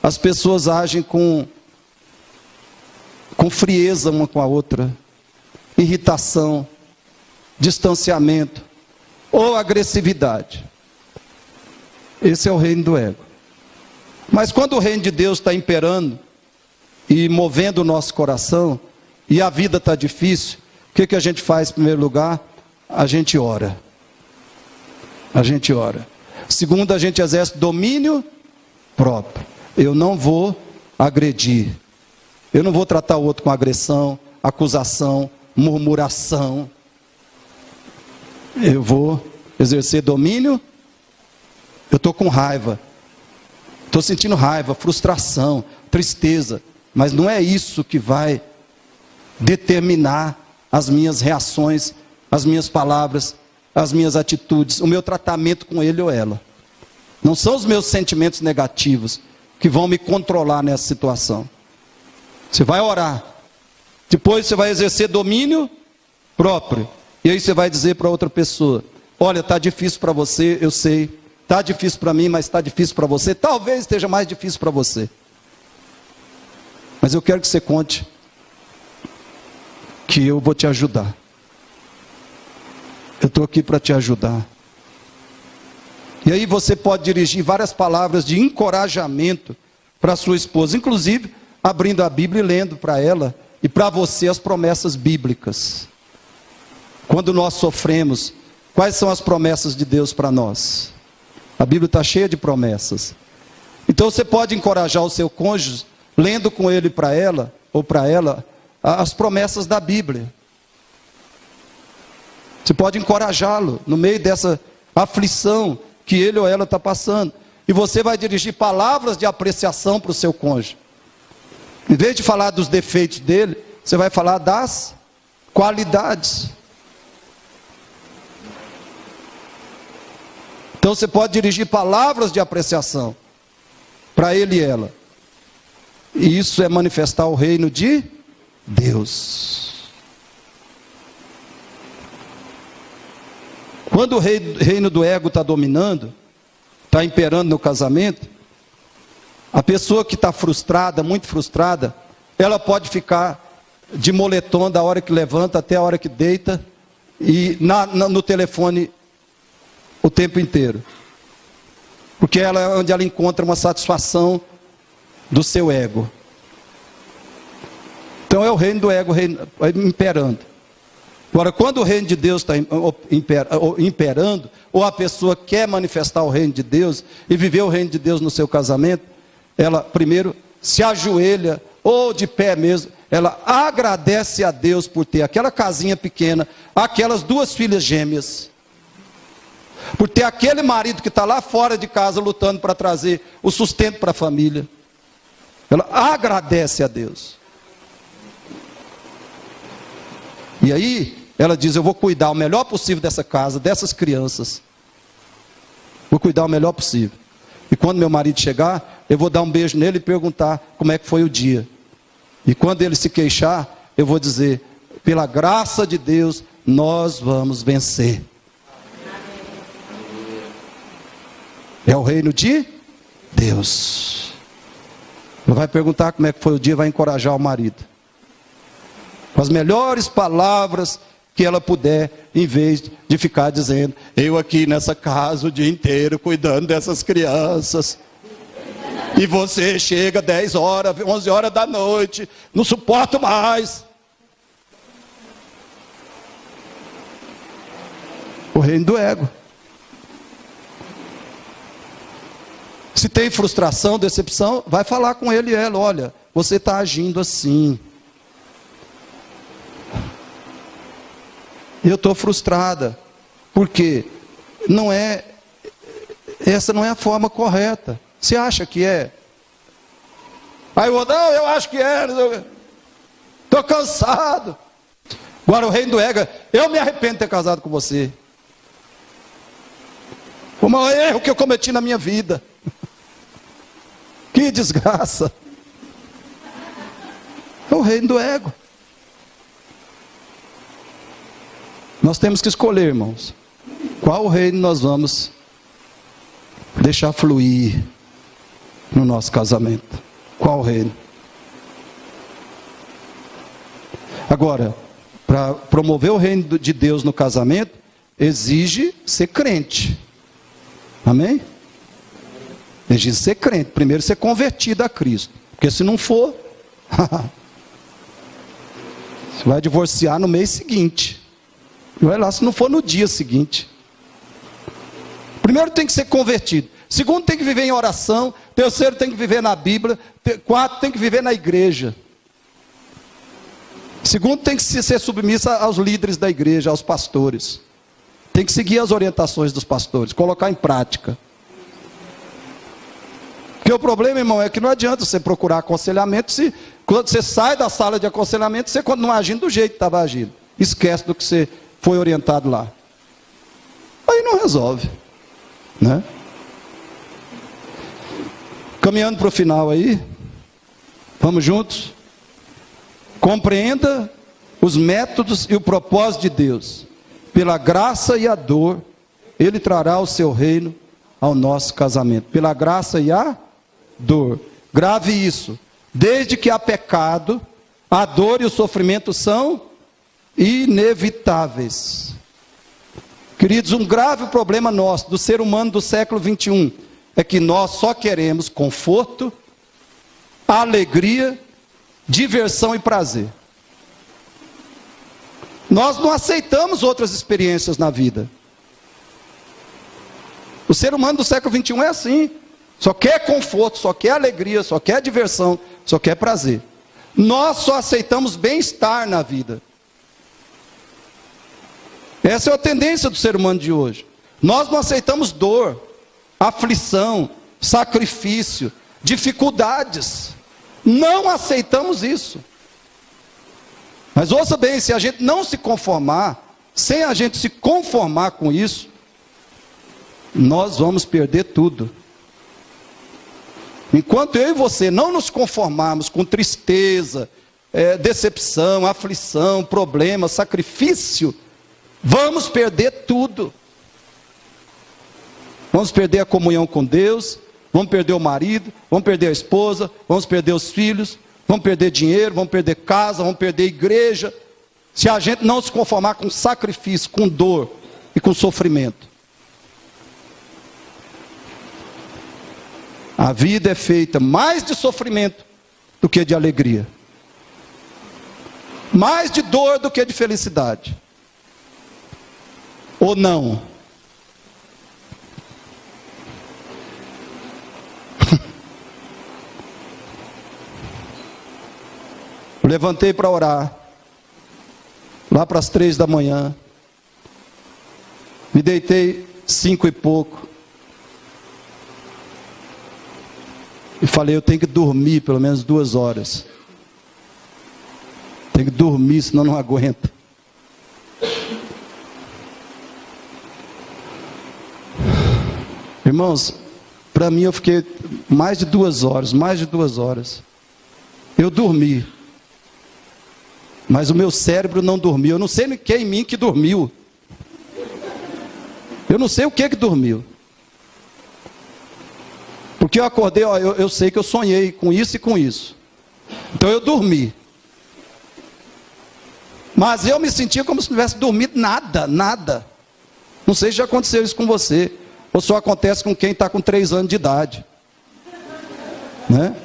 as pessoas agem com frieza uma com a outra, irritação, distanciamento ou agressividade. Esse é o reino do ego. Mas quando o reino de Deus está imperando e movendo o nosso coração, e a vida está difícil, o que a gente faz em primeiro lugar? A gente ora. A gente ora. Segundo, a gente exerce domínio próprio. Eu não vou agredir. Eu não vou tratar o outro com agressão, acusação, murmuração. Eu vou exercer domínio. Eu estou com raiva. Estou sentindo raiva, frustração, tristeza. Mas não é isso que vai determinar as minhas reações, as minhas palavras, as minhas atitudes, o meu tratamento com ele ou ela. Não são os meus sentimentos negativos que vão me controlar nessa situação. Você vai orar. Depois você vai exercer domínio próprio. E aí você vai dizer para outra pessoa: olha, está difícil para você, eu sei. Está difícil para mim, mas está difícil para você. Talvez esteja mais difícil para você. Mas eu quero que você conte que eu vou te ajudar. Eu estou aqui para te ajudar. E aí você pode dirigir várias palavras de encorajamento para sua esposa, inclusive abrindo a Bíblia e lendo para ela e para você as promessas bíblicas. Quando nós sofremos, quais são as promessas de Deus para nós? A Bíblia está cheia de promessas. Então você pode encorajar o seu cônjuge lendo com ele para ela, ou para ela, as promessas da Bíblia. Você pode encorajá-lo no meio dessa aflição que ele ou ela está passando. E você vai dirigir palavras de apreciação para o seu cônjuge. Em vez de falar dos defeitos dele, você vai falar das qualidades. Então você pode dirigir palavras de apreciação para ele e ela. E isso é manifestar o reino de Deus. Quando o reino do ego está dominando, está imperando no casamento, a pessoa que está frustrada, muito frustrada, ela pode ficar de moletom da hora que levanta até a hora que deita, e no telefone o tempo inteiro. Porque ela é onde ela encontra uma satisfação do seu ego. Então é o reino do ego imperando. Agora, quando o reino de Deus está imperando, ou a pessoa quer manifestar o reino de Deus e viver o reino de Deus no seu casamento, ela primeiro se ajoelha, ou de pé mesmo, ela agradece a Deus por ter aquela casinha pequena, aquelas 2 filhas gêmeas, por ter aquele marido que está lá fora de casa lutando para trazer o sustento para a família. Ela agradece a Deus. E aí ela diz: eu vou cuidar o melhor possível dessa casa, dessas crianças. Vou cuidar o melhor possível. E quando meu marido chegar, eu vou dar um beijo nele e perguntar como é que foi o dia. E quando ele se queixar, eu vou dizer: pela graça de Deus, nós vamos vencer. É o reino de Deus. Ela vai perguntar como é que foi o dia, vai encorajar o marido. Com as melhores palavras que ela puder, em vez de ficar dizendo: eu aqui nessa casa o dia inteiro cuidando dessas crianças. E você chega 10 horas, 11 horas da noite, não suporto mais. O reino do ego. Se tem frustração, decepção, vai falar com ele e ela: olha, você está agindo assim. Eu estou frustrada. Por quê? Essa não é a forma correta. Você acha que é? Aí eu acho que é. Estou cansado. Agora o reino do ego: eu me arrependo de ter casado com você. Foi o maior erro que eu cometi na minha vida. Que desgraça. É o reino do ego. Nós temos que escolher, irmãos, qual reino nós vamos deixar fluir no nosso casamento. Qual reino? Agora, para promover o reino de Deus no casamento, exige ser crente. Amém? Exige ser crente. Primeiro ser convertido a Cristo. Porque se não for, você vai divorciar no mês seguinte. Vai lá, se não for no dia seguinte. Primeiro tem que ser convertido. Segundo, tem que viver em oração. Terceiro, tem que viver na Bíblia. Quarto, tem que viver na igreja. Segundo, tem que ser submisso aos líderes da igreja, aos pastores. Tem que seguir as orientações dos pastores, colocar em prática. Porque o problema, irmão, é que não adianta você procurar aconselhamento se quando você sai da sala de aconselhamento, você continua agindo do jeito que estava agindo. Esquece do que você foi orientado lá. Aí não resolve, né? Caminhando para o final aí, vamos juntos? Compreenda os métodos e o propósito de Deus. Pela graça e a dor, Ele trará o seu reino ao nosso casamento. Pela graça e a dor. Grave isso. Desde que há pecado, a dor e o sofrimento são inevitáveis. Queridos, um grave problema nosso, do ser humano do século 21, é que nós só queremos conforto, alegria, diversão e prazer. Nós não aceitamos outras experiências na vida. O ser humano do século 21 é assim. Só quer conforto, só quer alegria, só quer diversão, só quer prazer. Nós só aceitamos bem-estar na vida. Essa é a tendência do ser humano de hoje. Nós não aceitamos dor, aflição, sacrifício, dificuldades. Não aceitamos isso. Mas ouça bem, se a gente não se conformar, sem a gente se conformar com isso, nós vamos perder tudo. Enquanto eu e você não nos conformarmos com tristeza, decepção, aflição, problema, sacrifício, vamos perder tudo. Vamos perder a comunhão com Deus, vamos perder o marido, vamos perder a esposa, vamos perder os filhos, vamos perder dinheiro, vamos perder casa, vamos perder igreja, se a gente não se conformar com sacrifício, com dor e com sofrimento. A vida é feita mais de sofrimento do que de alegria. Mais de dor do que de felicidade. Ou não? Eu levantei para orar. Lá para as 3 da manhã. Me deitei 5 e pouco. E falei, eu tenho que dormir pelo menos 2 horas. Tenho que dormir, senão não aguento. Irmãos, para mim eu fiquei mais de 2 horas. Eu dormi. Mas o meu cérebro não dormiu. Eu não sei o que é em mim que dormiu. Eu não sei o que dormiu. Porque eu acordei, ó, eu sei que eu sonhei com isso e com isso. Então eu dormi. Mas eu me sentia como se não tivesse dormido nada. Não sei se já aconteceu isso com você. Ou só acontece com quem está com 3 anos de idade. Né?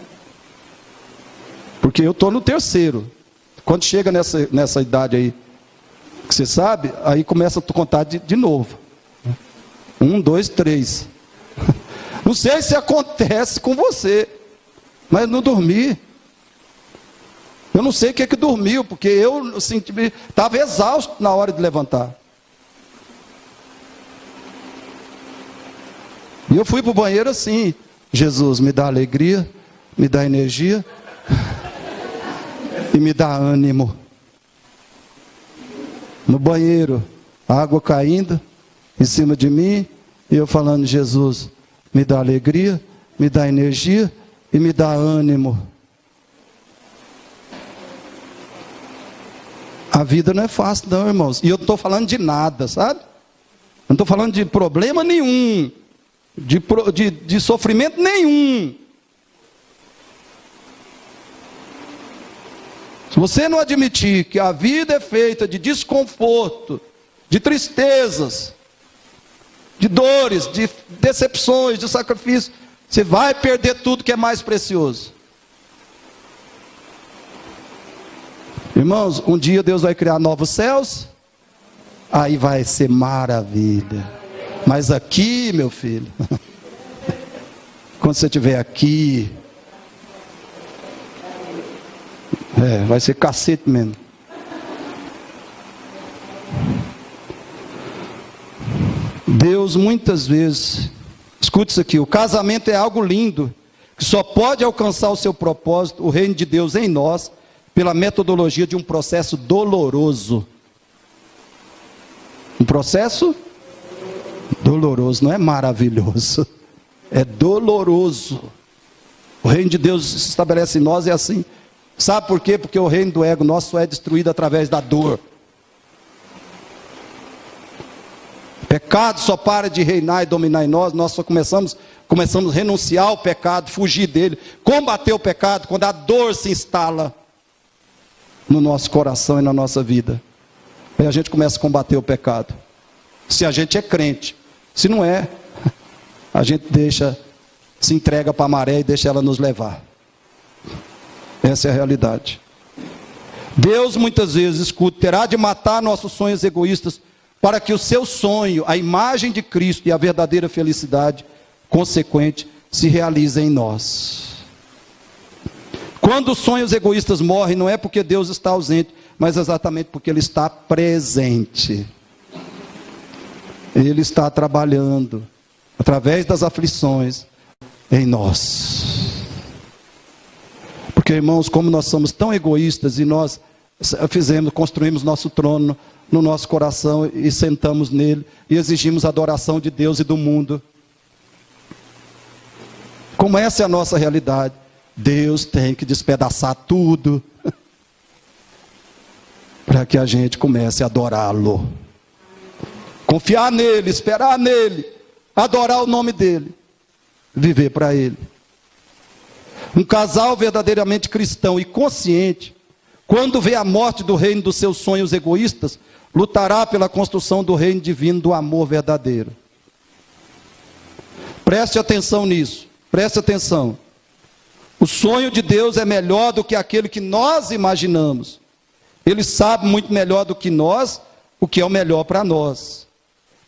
Porque eu estou no 3º. Quando chega nessa idade aí, que você sabe, aí começa a contar de novo. 1, 2, 3. Não sei se acontece com você, mas não dormi. Eu não sei o que dormiu, porque eu estava exausto na hora de levantar. E eu fui para o banheiro assim: Jesus, me dá alegria, me dá energia e me dá ânimo. No banheiro, água caindo em cima de mim, e eu falando: Jesus, me dá alegria, me dá energia e me dá ânimo. A vida não é fácil não, irmãos. E eu não estou falando de nada, sabe? Eu não estou falando de problema nenhum, de sofrimento nenhum. Se você não admitir que a vida é feita de desconforto, de tristezas, de dores, de decepções, de sacrifício, você vai perder tudo que é mais precioso. Irmãos, um dia Deus vai criar novos céus, aí vai ser maravilha. Mas aqui, meu filho, quando você estiver aqui, vai ser cacete mesmo. Deus muitas vezes, escute isso aqui: o casamento é algo lindo, que só pode alcançar o seu propósito, o reino de Deus em nós, pela metodologia de um processo doloroso. Um processo doloroso, não é maravilhoso, é doloroso. O reino de Deus se estabelece em nós, é assim. Sabe por quê? Porque o reino do ego nosso é destruído através da dor. Pecado só para de reinar e dominar em nós, nós só começamos a renunciar ao pecado, fugir dele, combater o pecado, quando a dor se instala no nosso coração e na nossa vida. Aí a gente começa a combater o pecado. Se a gente é crente. Se não é, a gente se entrega para a maré e deixa ela nos levar. Essa é a realidade. Deus muitas vezes, escuta, terá de matar nossos sonhos egoístas, para que o seu sonho, a imagem de Cristo e a verdadeira felicidade consequente se realizem em nós. Quando os sonhos egoístas morrem, não é porque Deus está ausente, mas exatamente porque Ele está presente. Ele está trabalhando, através das aflições, em nós. Porque, irmãos, como nós somos tão egoístas, e nós construímos nosso trono no nosso coração, e sentamos nele, e exigimos adoração de Deus e do mundo. Como essa é a nossa realidade, Deus tem que despedaçar tudo, para que a gente comece a adorá-lo. Confiar nele, esperar nele, adorar o nome dele, viver para ele. Um casal verdadeiramente cristão e consciente, quando vê a morte do reino dos seus sonhos egoístas, lutará pela construção do reino divino do amor verdadeiro. Preste atenção nisso, preste atenção. O sonho de Deus é melhor do que aquele que nós imaginamos. Ele sabe muito melhor do que nós o que é o melhor para nós.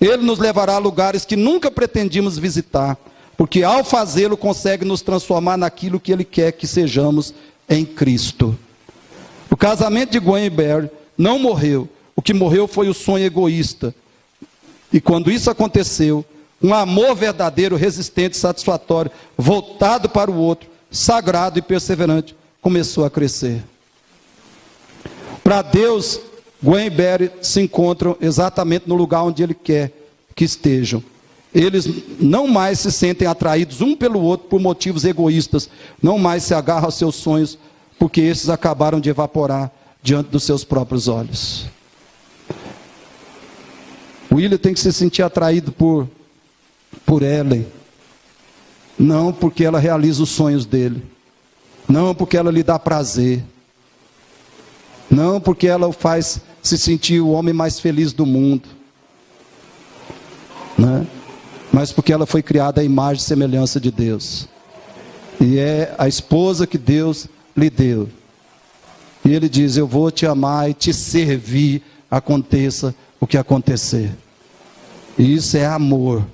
Ele nos levará a lugares que nunca pretendíamos visitar, porque ao fazê-lo consegue nos transformar naquilo que Ele quer que sejamos em Cristo. O casamento de Gwen e Barry não morreu. O que morreu foi o sonho egoísta. E quando isso aconteceu, um amor verdadeiro, resistente, satisfatório, voltado para o outro, sagrado e perseverante, começou a crescer. Para Deus, Gwen e Barry se encontram exatamente no lugar onde Ele quer que estejam. Eles não mais se sentem atraídos um pelo outro por motivos egoístas, não mais se agarram aos seus sonhos, porque esses acabaram de evaporar diante dos seus próprios olhos. William tem que se sentir atraído por Ellen. não porque ela realiza os sonhos dele, não porque ela lhe dá prazer, não porque ela o faz se sentir o homem mais feliz do mundo, né? Mas porque ela foi criada à imagem e semelhança de Deus, e é a esposa que Deus lhe deu. E ele diz: eu vou te amar e te servir, aconteça o que acontecer. E isso é amor.